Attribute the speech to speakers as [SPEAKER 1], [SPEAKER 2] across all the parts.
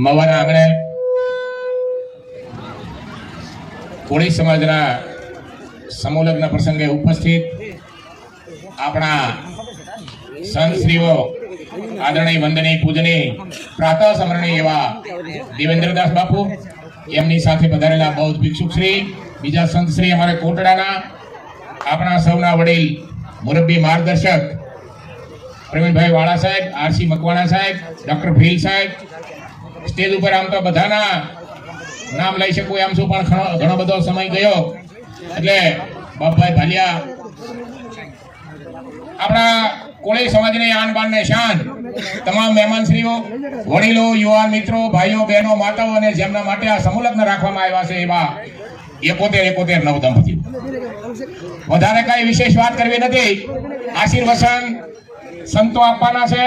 [SPEAKER 1] મવાના આંગણે કોળી સમાજના સમૂહલગ્ન પ્રસંગે ઉપસ્થિત આપણા સંતશ્રીઓ આદરણીય વંદનીય પૂજનીય પ્રાતઃ સ્મરણીય એવા દેવેન્દ્રદાસ બાપુ, એમની સાથે પધારેલા બૌદ્ધ ભિક્ષુશ્રી, બીજા સંતશ્રી, અમારે કોટડાના આપણા સૌના વડીલ મુરબ્બી માર્ગદર્શક પ્રવીણભાઈ વાળા સાહેબ, આરસી મકવાણા સાહેબ, ડોક્ટર ભીલ સાહેબ, સ્ટેજ ઉપર આમ તો બધાના નામ લઈ શકું એમ છું, પણ ઘણો બધો સમય ગયો એટલે બાપભાઈ ભાલિયા આપણા કોળી સમાજની આન બાન ને શાન, તમામ મહેમાનશ્રીઓ, વડીલો, યુવાન મિત્રો, ભાઈઓ, બહેનો, માતાઓ અને જેમના માટે આ સમૂહલગ્ન રાખવામાં આવ્યા છે એવા 71 નવ દંપતી. વધારે કઈ વિશેષ વાત કરવી નથી. આશીર્વચન સંતો આપવાના છે.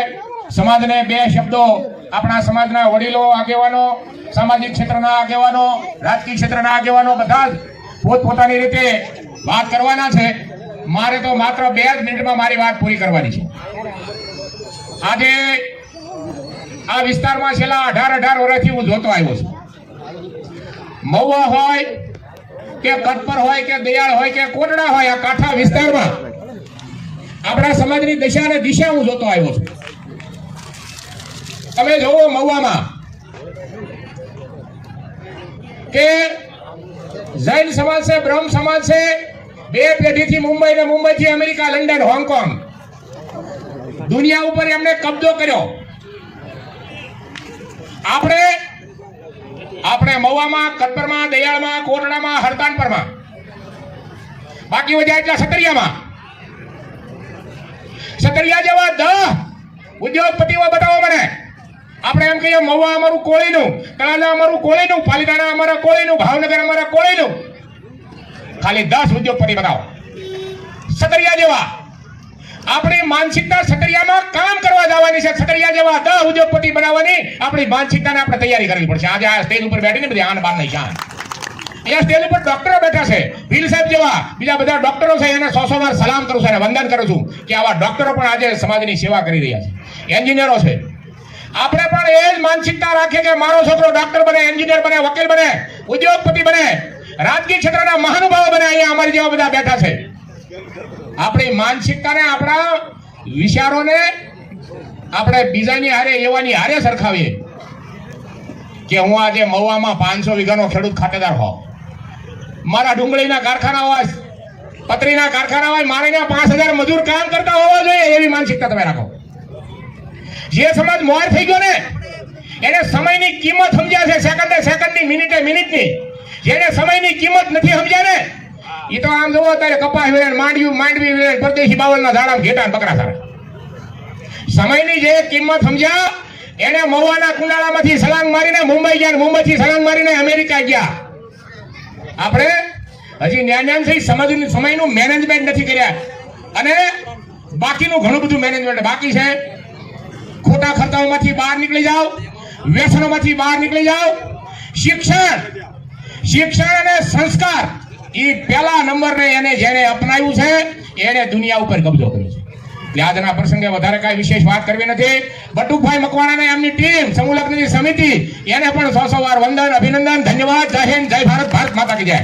[SPEAKER 1] સમાજને બે શબ્દો આપણા સમાજના વડીલો, આગેવાનો, સામાજિક ક્ષેત્રના આગેવાનો, રાજકીય ક્ષેત્રના આગેવાનો બધા જ પોતપોતાની રીતે વાત કરવાના છે. મારે તો માત્ર 2 જ મિનિટમાં મારી વાત પૂરી કરવાની છે. આજે આ વિસ્તારમાં છેલ્લા 18 વર્ષથી હું જોતો આવ્યો છું. મહુવા હોય કે કટપર હોય કે દયાળ હોય કે કોટડા હોય, આ કાંઠા વિસ્તારમાં આપણા સમાજની દશા અને દિશા હું જોતો આવ્યો છું. તમે જોવો મહુવામાં કે જૈન સમાજ છે, બ્રહ્મ સમાજ છે, 2 પેઢીથી મુંબઈ ને મુંબઈથી અમેરિકા, લંડન, હોંગકોંગ દુનિયા ઉપર એમને કબજો કર્યો. આપણે મહુવામાં, કટપરમાં, દયાળમાં, કોટડામાં, હરતાનપરમાં, બાકી વધ્યા એટલા સતરિયા જેવા 10 ઉદ્યોગપતિઓ બતાવો મને. આપણે એમ કહીએ મહુવા અમારું કોળીનું, તળાજા અમારું કોળીનું, પાલિતાણા અમારા કોળીનું, ભાવનગર અમારા કોળીનું. ખાલી 10 ઉદ્યોગપતિ બતાવો સતરિયા જેવા. આપણી માનસિકતા સતરિયામાં કામ કરવા જવાની છે. સતરિયા જેવા 10 ઉદ્યોગપતિ બનાવવાની આપણી માનસિકતાને આપણે તૈયારી કરવી પડશે. આજે આ સ્ટેજ ઉપર બેઠીને બધી આન બાન નહીં શાન. અહીંયા સ્ટેજ ઉપર ડોક્ટરો બેઠા છે, ભીલ સાહેબ જેવા બીજા બધા ડોક્ટરો છે, એને 100 વાર સલામ કરું છું અને વંદન કરું છું કે આવા ડોક્ટરો પણ આજે સમાજની સેવા કરી રહ્યા છે. એન્જિનિયરો છે. આપણે પણ એ જ માનસિકતા રાખીએ કે મારો છોકરો ડોક્ટર બને, એન્જિનિયર બને, વકીલ બને, ઉદ્યોગપતિ બને, રાજકીય ક્ષેત્રના મહાનુભાવો બને. અહીંયા અમારી જેવા બધા બેઠા છે. આપણી માનસિકતાને, આપણા વિચારોને આપણે બીજાની હારે, એવાની હારે સરખાવીએ કે હું આજે મહુવામાં 500 વીઘાનો ખેડૂત ખાતેદાર હોઉં, મારા ડુંગળીના કારખાના હોય, પતરીના કારખાના હોય, મારે ત્યાં 5000 મજૂર કામ કરતા હોવા જોઈએ. એવી માનસિકતા તમે રાખો. જે સમાજ મોર થઈ ગયો ને, એને સમયની કિંમત સમજ્યા છે, સેકન્ડની, મિનિટની. જેને સમયની કિંમત નથી સમજ્યા ને, એ તો આમ જોવો અત્યારે કપાસ વેણ, માંડવી વેણ, પરદેશી બાવળના ઝાડા ઘેટા બકરા સારા. સમયની જે કિંમત સમજ્યા એને મહુવાના કુંડાળામાંથી સલાંગ મારીને મુંબઈ ગયા, મુંબઈથી સલાંગ મારીને અમેરિકા ગયા. આપણે હજી ન્યાન્યાથી સમયનું મેનેજમેન્ટ નથી કર્યા અને બાકીનું ઘણું બધું મેનેજમેન્ટ બાકી છે. ખોટા ખર્ચાઓમાંથી બહાર નીકળી જાઓ, વ્યસનોમાંથી બહાર નીકળી જાઓ. શિક્ષણ અને સંસ્કાર એ પહેલા નંબરને એને જેને અપનાવ્યું છે એને દુનિયા ઉપર કબજો કર્યો છે. એટલે આજના પ્રસંગે વધારે કાંઈ વિશેષ વાત કરવી નથી. બટુકભાઈ મકવાણા એમની ટીમ, સમૂહલગ્નની સમિતિ, એને પણ 100 વાર વંદન, અભિનંદન, ધન્યવાદ. જય હિન્દ, જય ભારત, ભારત માતા કી જય.